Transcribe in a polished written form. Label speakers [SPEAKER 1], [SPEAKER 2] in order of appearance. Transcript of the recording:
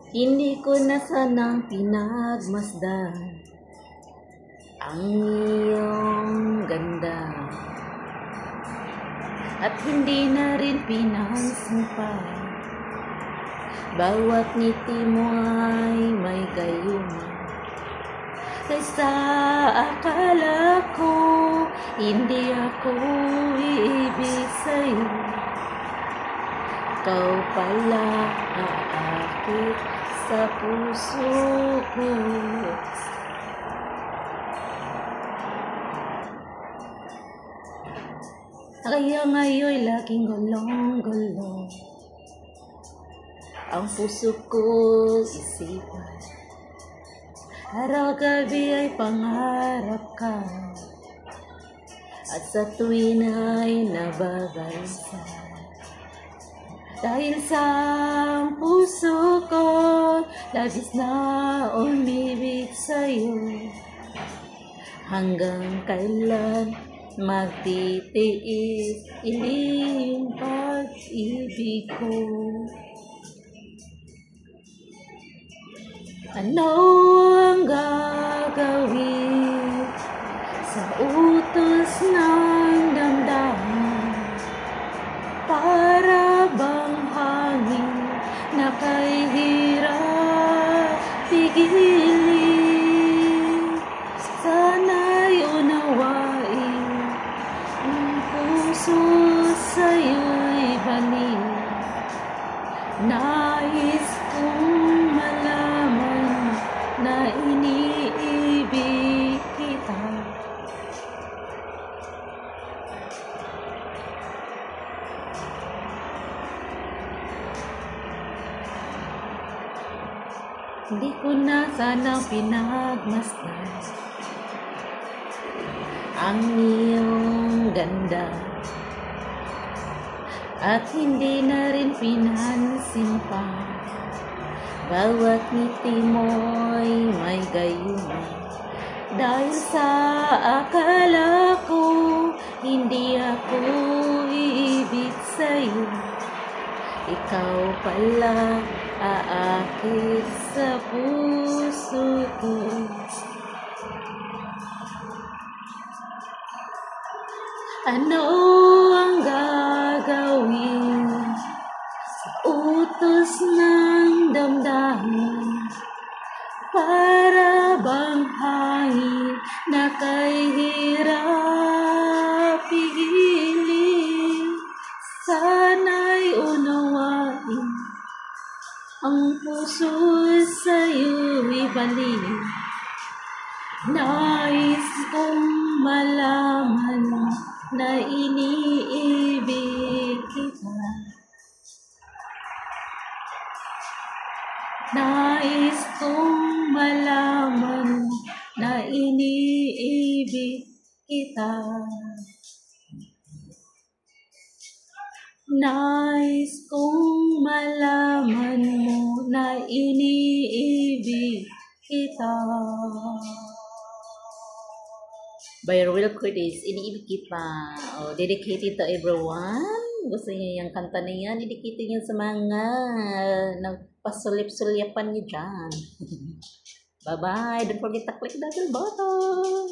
[SPEAKER 1] Hindi ko na sanang pinagmasdan ang iyong ganda, at hindi na rin pinansin pa. Bawat ngiti mo ay may gayuma, kaysa akala ko hindi ako iibig sa'yo. Ikaw pala aakit sa puso ko. Kaya ngayon laging gulong-gulong ang puso ko isipan. Araw-gabi ay pangarap ka, at sa tuwin ay nababalsa. Dahil sa puso ko labis na umibig sa'yo, hanggang kailan magtitiis iling pag-ibig ko. Ano ang gagawin sa utos ng damdamin? Para bang hangin na kay hirap pigilin. Sana'y unawain ang puso sa'yo'y balik. Nais kong malaman na iniibig kita. Hindi ko na sana pinagmasdan ang iyong ganda, at hindi na rin pinansin pa. Bawat ngiti mo'y may gayuma, dahil sa akala ko hindi ako iibig sa'yo. Ikaw pala aakit sa puso ko. Ano ang gagawin sa utos ng damdamin? Para bang hangin na kay hirap pigilin. Sana'y unawain ang puso sa'yo'y balik. Nais kong malaman na iniibig kita. Nais kong malaman na iniibig kita. Nais kong malaman mo na iniibig kita. By Royal Curtis, iniibig kita. Oh, dedicated to everyone. Gusto niyo yung kanta na yan? Dedicated niyo sa mga nagpasulip-sulyapan niyo dyan. Bye-bye. Don't forget to click that bell button.